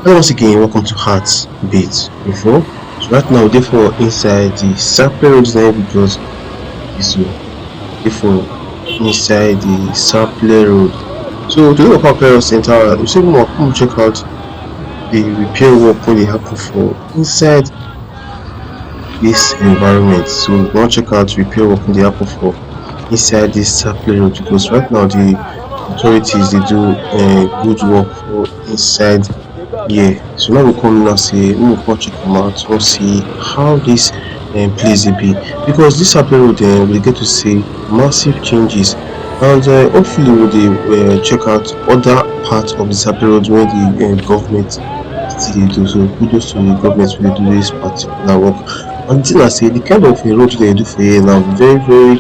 Hello once again, welcome to Heartbeat Info. So right now, therefore, inside the Sapele Road now because this will therefore inside the Sapele Road. So today we'll prepare us entire. We say more. Come check out the repair work when they happen for inside this environment. So we want to check out repair work when they happen for inside this Sapele Road because right now the authorities they do good work for inside. Yeah, so now we come now say we will come check am out, we see how this place dey be because this Sapele road we get to see massive changes and hopefully we dey check out other parts of the Sapele road wey the government still dey do. So kudos to the government wey dey do this particular work. And the thing na say the kind of road wey dem dey do for here na very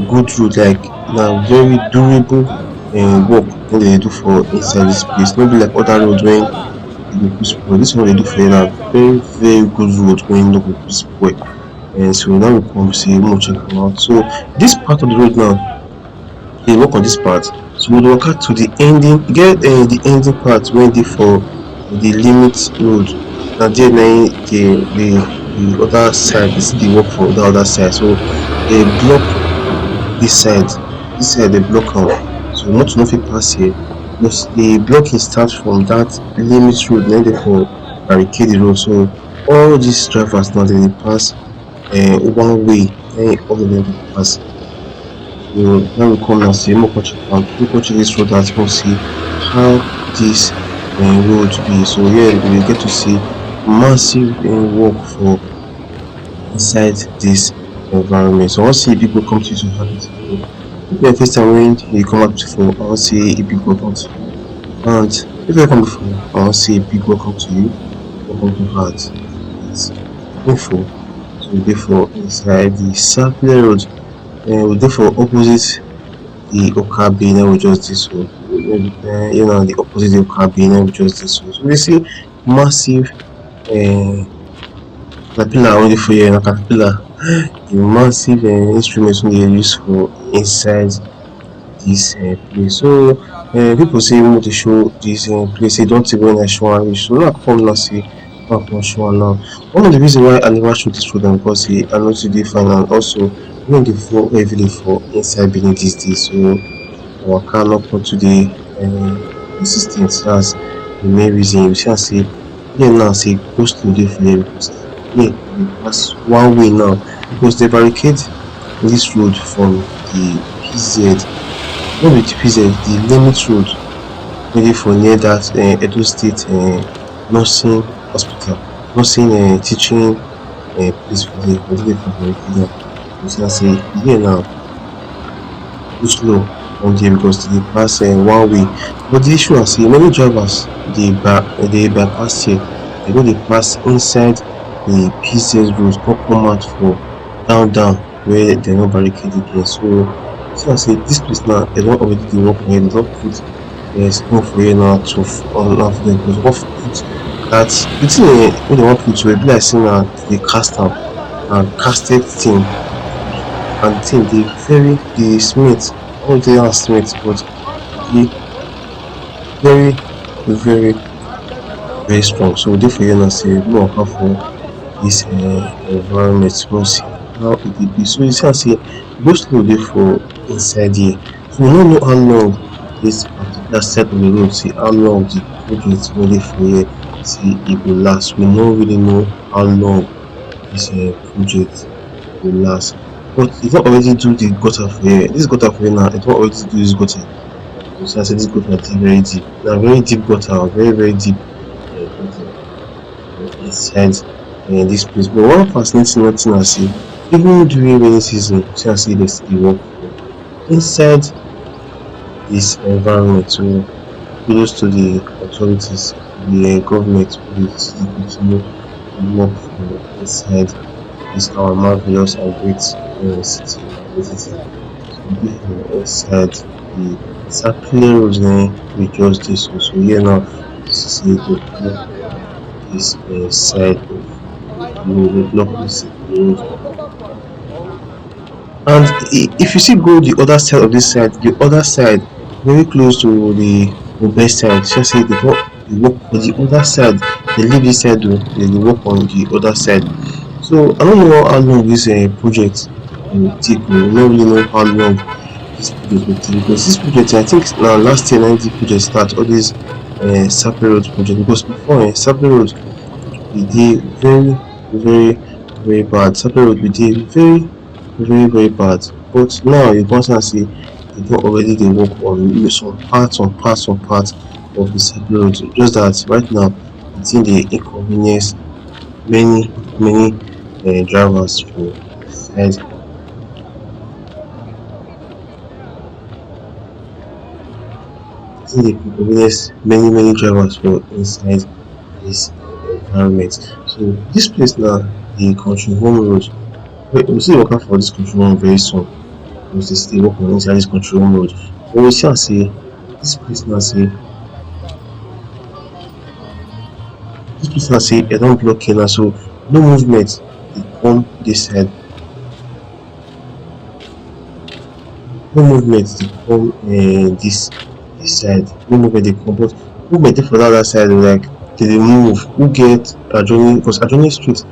good road, like na very durable work wey dem dey do for inside this place. No be like other road wey e go quick spoil. Dis one wey dem do for here na very good road wey no go quick spoil. So now we come say make we check am out. So this part of the road now, dey work on this part. So we dey waka to the ending, e get the ending part wey dey for the limit road. Na there na im the other side dey still dey work for that other side. So dem block dis side dey block am, so motor no fit pass here because the blocking start from that limit road na im dey for barricade the road. So all these drivers now dem dey pass one way na im all of dem dey pass. So now we come now say make we come check am, make we come check dis road out come see how dis road be. So here we dey get to see massive work for inside dis environment. So I wan see if pipu come to you to have it. If na first time wey you come out before, I wan say a big welcome to you. And if you come before, I wan say a big welcome to you. Welcome to Heartbeat Info. So we dey for inside the Sapele road. We dey for opposite the Okabe na we just dey so. You know, the opposite the Okabe na we just dey so. So we see massive caterpillar wey dey for here. Na caterpillar, the massive instrument wey dey use for inside dis place. So pipu say make we dey show dis place, e don tey when I show am reach. So now I come now say make I come show am now. One of the reason why I never show dis road na because say I no too dey fine, and also rain dey fall heavily for inside Benin dis days. So waka no come too dey consis ten t. That's the main reason. You see am say here now say go slow dey for here because here we dey pass one way now because dem barricade dis road from the PZ, no be the PZ, the limit road wey dey for near that Edo State nursing hospital, nursing teaching place for there. Dem dey for barricade am. You see am say here now go slow on there because dem dey pass one way. But the issue na say many drivers dey bypass here. Dem go dey pass inside the PZ road come out for down where dem no barricade again. So you see am say dis place now dem don already dey work on here. Dem don put stone for here now to allow for dem because dem wan put that the thing wey dem wan put so e be like say na dey cast am, na casted thing, and the thing dey very cement. I no tell you how cement, but e dey very strong. So we dey for here now say make we waka for dis environment come see how e dey be. So you see am say go slow dey for inside here. So we no know how long dis particular side of the road, say how long the project wey dey for here say e go last. We no really know how long dis project go last, but e don already do the gutter for here. Dis gutter for here now, e don already do dis gutter. You see am say dis gutter dey very deep. Na very deep gutter, very deep gutter inside dis place. But one fascinating thing na say even during rainy season, you see am say dem still dey work for inside dis environment. So kudos to the authorities, the government wey dey still continue to work for inside dis our marvelous and great city. So we dey for inside the Sapele road na we just dey so. So here now you see say dem block dis side of the road, dem block dis road. And if you still go the other side of dis side, the other side very close to the Obe side, you see say dey work for the other side. Dey leave dis side oo, dey dey work on the other side. So I no know how long dis project go take oo, I no really know how long dis project go take, because dis project I think na last year na im dis project start, all dis Sapele road project, because before Sapele road e dey very very very bad. Sapele road bin dey very very very bad, but now you come see am sey dey don already dey work on some part of the Sapele road, just dat right now the thing dey inconvenience many many drivers for inside, the thing dey inconvenience many many drivers for inside dis environment. So dis place now the country home road, we still dey waka for dis country home very soon, because dey still dey work on inside dis country home road, but we see am sey dis place now sey dey don block here now, so no movement dey come dis side, no movement dey come dis side, no movement dey come, but movement dey for dat other side oo, like dey dey move. Who get adjoining, because adjoining street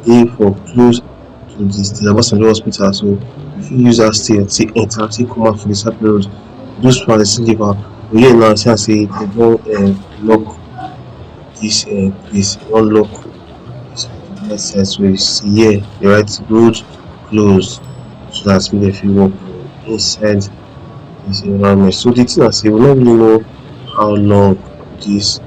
dey for close to the Stella Obasanjo hospital, so you fit use dat stair take enter take come out for the Sapele road. Those one dey still leave am, but here now you see am sey dey don block dis place, dey don lock dis particular side, so you see here dey write road closed, so dat make dem fit work for inside dis environment. So the thing na sey we no really know how long dis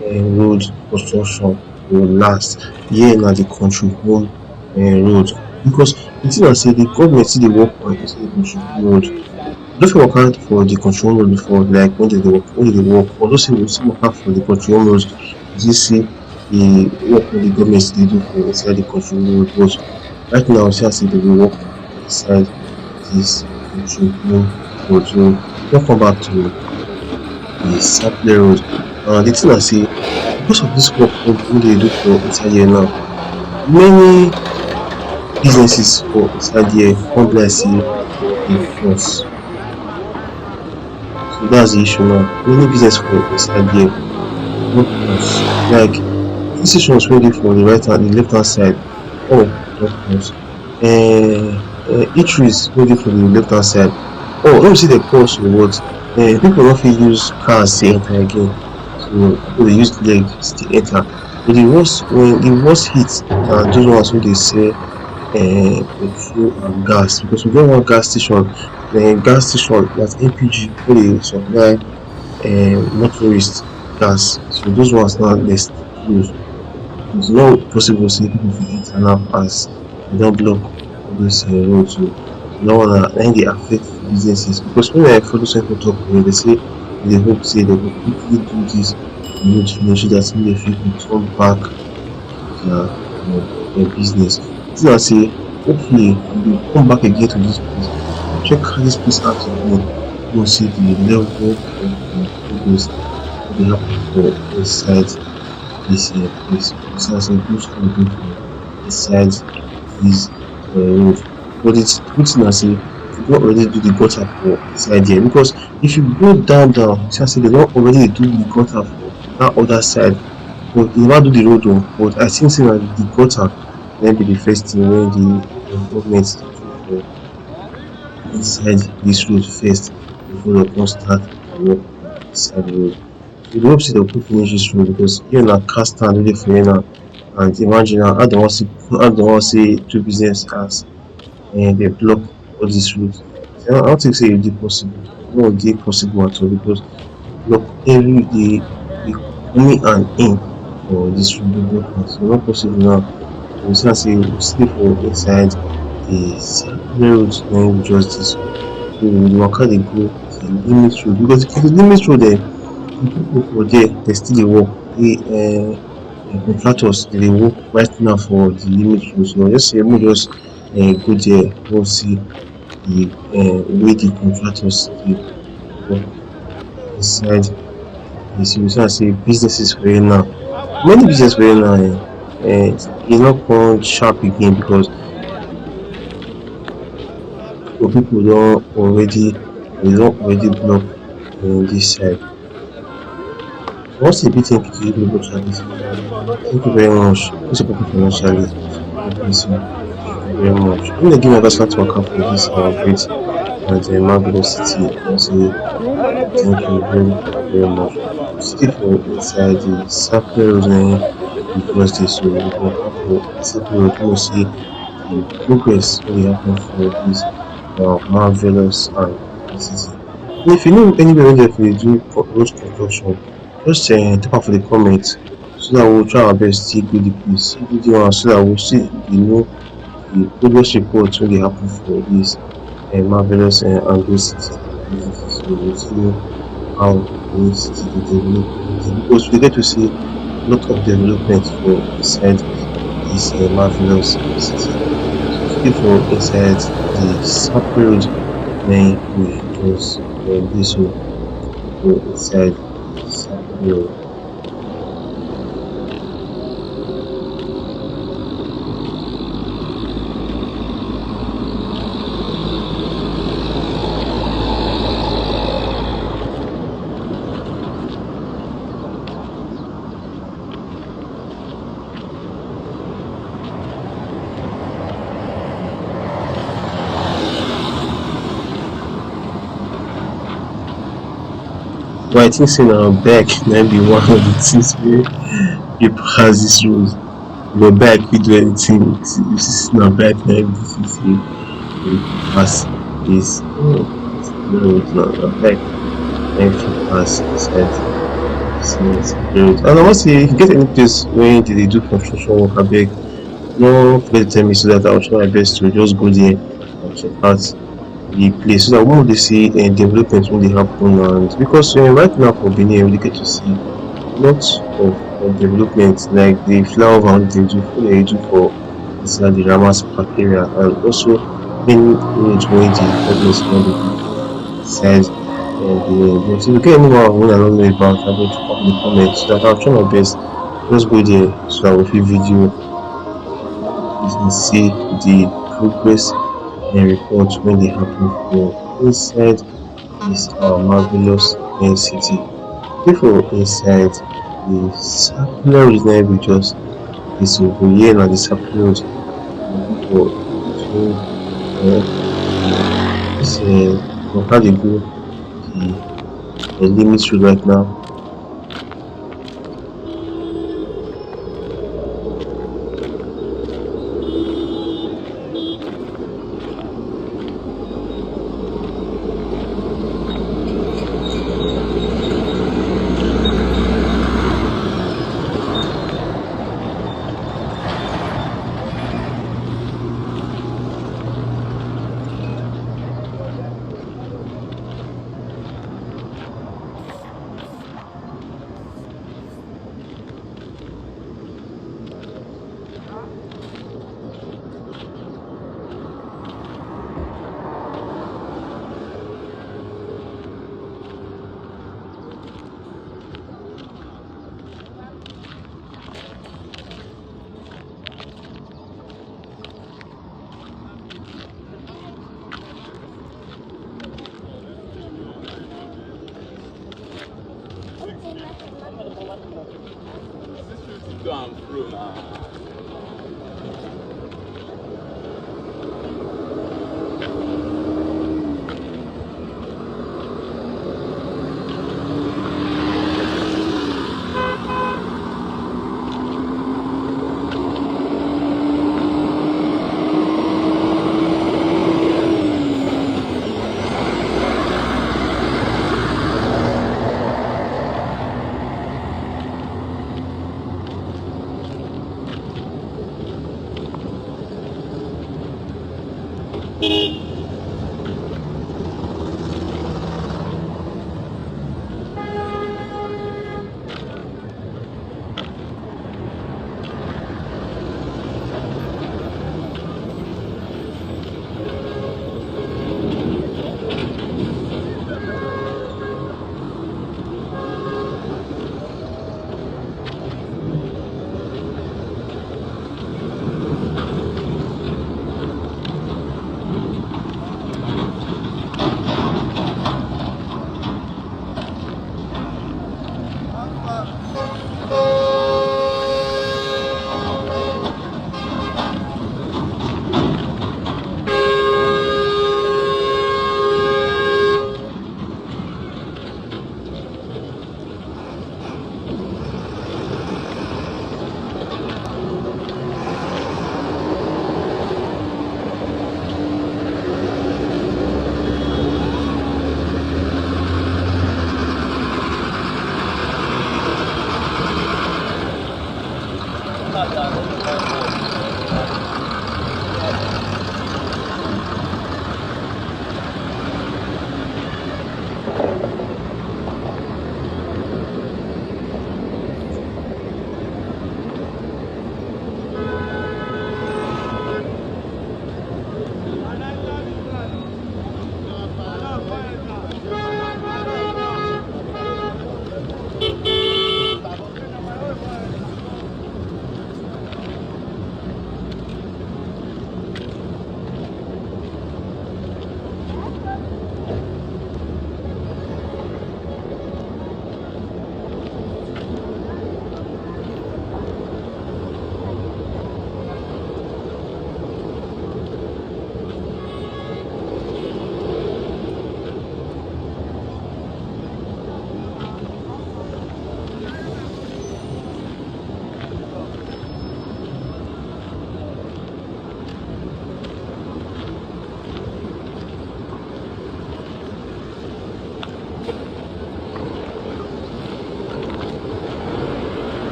road construction go last. Here na the country home road, because the thing na sey the government still dey work on inside the country home road. You no fit waka for the country home road before, like when dey dey work, although sey you still waka for the country home road, you see sey the work wey the government still dey do for inside the country home road, but right now you see am sey dey dey work inside dis country home road. So we come back to the Sapele road. The thing na sey because of dis work wey dey dey do for inside here now, many businesses for inside here come be like sey dey pause. So dats the issue now, many business for inside here don pause, like police stations wey dey for the right hand, the left hand side, all don pause. Eateries wey dey for the left hand side, all no be sey dey pause oo, but people no fit use cars take enter again, so people dey use leg still enter. But the worst hit na those ones wey dey sell petrol and gas, because we get one gas station dat LPG wey dey supply motorist gas, so those ones now dey still close. It's not possible sey people fit enter now as dey don block all those road, so dat one na im dey affect the businesses, because when I follow some people talk dey say dey dey hope sey dey go quickly do dis road finish, so dat make dem fit return back their business. The thing na sey hopefully we go come back again to dis place, check dis place out again, know sey the level of progress wey dey happen for inside dis place. You see am sey go slow dey for inside dis road, but the good thing na sey dey don already do the gutter for inside there, because if you go down you see am sey dey don already do the gutter for dat other side, but dey never do the road oo, but I think sey na the gutter na im be the first thing wey the government do for inside dis road first, before dey come start the work for inside the road. So we dey hope sey dey go quick finish dis road, because here na car stand wey dey for here now, and imagine now how dey wan say do business as dey block all dis road. I no think sey e dey possible, e no dey possible at all, because block the coming and in for dis road, dey block am, so e no possible now. So you see am sey we still dey for inside the Sapele road na im we just dey so. So we dey waka dey go the limit road, because for the limit road the people for there dey still dey work, the contractors dey dey work right now for the limit road. So I just say make we just go there go see the way the contractors dey work inside the place. You go see am sey businesses for here now, many business for here now e no come sharp again, because people don already block dis side. What's a big thank you to you people Charlie. Thank you very much. Please support me financially. God bless you. Thank you very much. I'm gonna give my personal to account for this our great and marvelous city. I want to say thank you very very much. Still for inside the Sapele road we cross this so we go have for Sapele road we see the progress wey dey happen for this marvelous and great city. And if you know anywhere wey dem dey do road construction just type am for the comment so that we will try our best take go the place go the one so that we still dey know the progress report wey dey happen for this marvelous and great city so we still know how the city dey develop everything because we dey get to see a lot of development for inside this marvelous city. So still for inside the Sapele road na we just dey so for inside the Sapele road. But I think say na bike na be one of the things wey pipu has this road. Your bike fit do anything you see na bike na be dis thing say dey fit pass this Sapele road na bike na fit pass inside dis Sapele road. And I wan say if you get any place wey dey dey do construction work abeg no forget to tell me so that I will try my best to just go there and check out the place so that we go dey see development wey dey happen and because right now for Benin we dey get to see lot of development like the flyover wey dey do for inside the Ramas Park area and also many roads wey the government don dey do for inside Benin. But if you get anyone wey I no know about abeg drop am for the comment so that I will try my best just go there so that we fit video see the progress report wey dey happen for inside dis our marvelous city. Dey for inside the Sapele road na we just dey so for here na the Sapele road dey for between dis water dey go the limit road right now.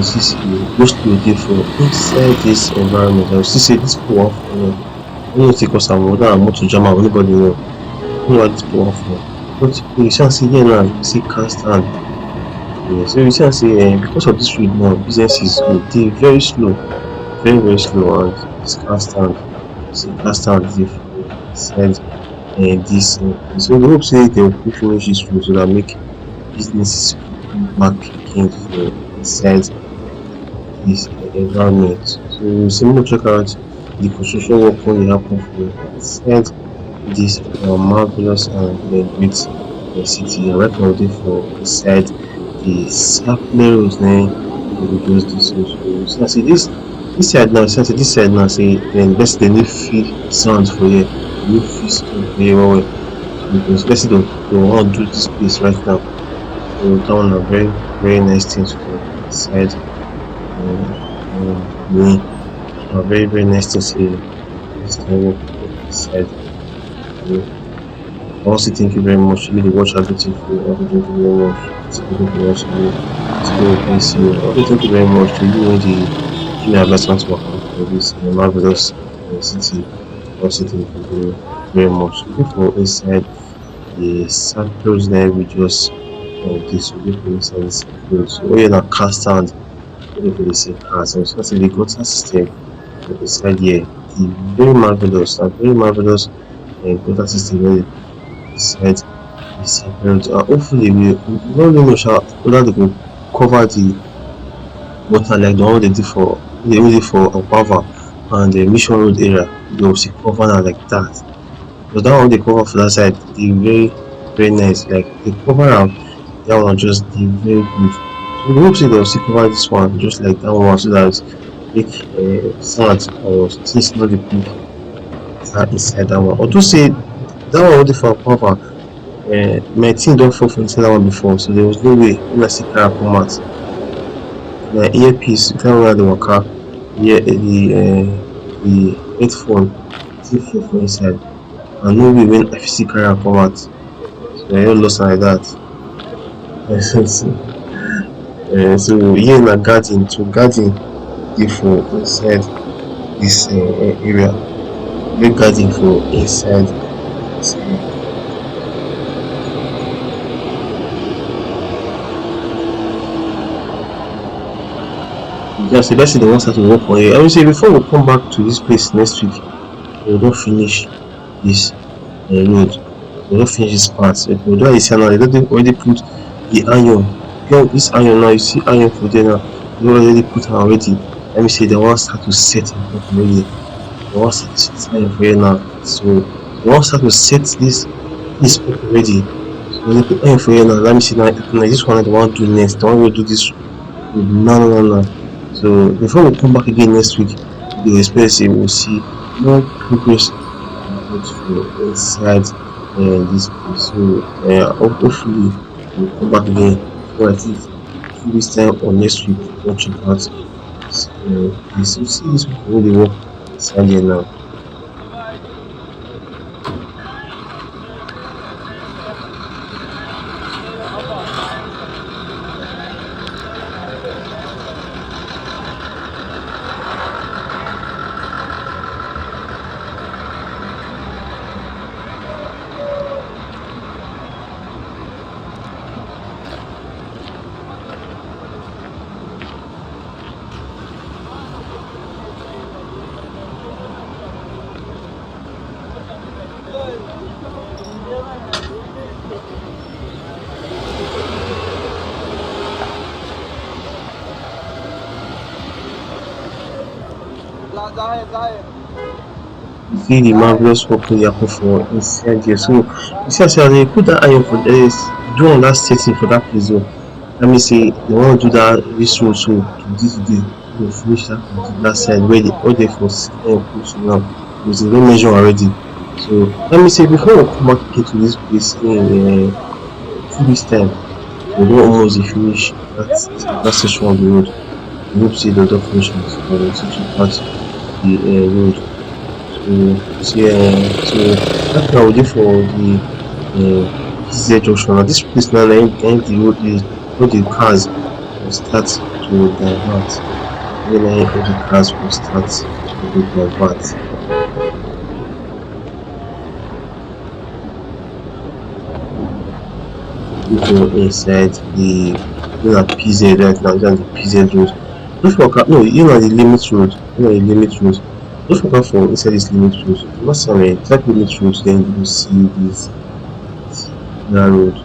see say go slow dey for inside dis environment. I go still say dis people wan follow. I no know sey cause am whether na motor jam am nobody know. I no know why dis people wan fall. But you see am sey here now you see car stand. So you see am sey because of dis road now businesses go dey very slow, very very slow, and dis car stand, you see car stand dey for inside dis place. So we hope sey dey go quick finish dis road so dat make businesses go come back again for inside dis environment. So say make we check out the construction work wey dey happen for inside dis marvelous and great city. And right now we dey for inside the Sapele road na im we dey just dey so. So you see am sey dis side now, you see am sey dis side now sey person dey need feel sound for here, dey need feel sound for here well well. So because person dey wan do dis place right now. So dat one na very very nice thing for inside me. Na very very nice thing sey dis kain work for inside me. I wan say thank you very much. You dey watch everything for you. I wan say thank you very much. Thank you very much. God bless you. I wan say thank you very much to you wey dey give me advice on to waka for dis marvelous city. I wan say thank you very very much. We dey for inside the Sapele road na im we just dey so. We dey for inside the Sapele road. So here na car stand wey dey for dey sell cars. And you see am sey the gutter system for inside here dey very marvelous. Na very marvelous gutter system wey dey inside the Sapele road. And hopefully we no really know sha whether dey go cover the gutter like the one wey dey for Opava and Mission road area. Dey go still cover am like dat. Because dat one wey dey cover for dat side dey very very nice. Like dey cover am, dat one just dey very good. So we hope sey dey go still cover dis one just like dat one so dat make sand or things no dey quick enter inside dat one. Although sey dat one wey dey for Opava my thing don fall for inside dat one before, so there was no way make I still carry am come out. My earpiece, the time wey I dey waka, the headphone still fall for inside, and no way wey I fit still carry am come out. So I just lost am like dat. So here na garden. So garden dey for inside dis area. We get garden for inside dis just say person dey wan start to work for here. I mean say before we come back to dis place next week, we don finish dis road. We don finish dis part. We don dey see am now, dey don already put the iron. Dis iron now, you see iron for there now. Dey don already put am already. Let me say dey wan start to set am up already. Dey wan start to set iron for here now. So dey wan start to set dis up already. So dey put iron for here now. Let me see na dis one dey wan do next. Dey wan go do dis road now. So before we come back again next week, we dey expect sey we go see more progress for inside dis place. So hopefully we go come back again for at least dis time or next week come check out dis place. You see dis people wey dey work inside here now. You see the marvelous work wey dey happen for inside here. So you see as dey put dat iron for there, do another setting for dat place oo. That mean say dey wan do dis road so today dey go finish dat particular side wey dey for put now, because dey don measure already. So that mean say before we come back again to dis place in 2 weeks time, we don almost dey finish dat section of the road. We hope say dey don finish am so dey go still check out the road. So right now we dey for the PZ junction. Now dis place now na im the road all the cars go start to divert when all the cars will start to dey divert. People inside the PZ right now, dis the PZ road. Just waka no you na the limit road, you know the limit road. Just waka for inside dis limit road, you know see am inside limit road den you go see dis dat road.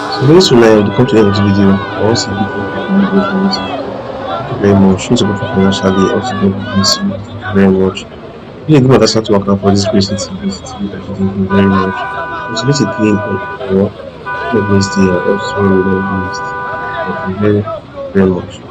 So very soon now we dey come to the end of the video. I wan say big thank you for everybody for lis ten ing. Thank you very much. Show support for financially also God will bless you. Thank you very much. Really good understand to work out for this great city, this city. Thank you very much. Consider to clean or have a blessed day and also remember blessed. Thank you very much.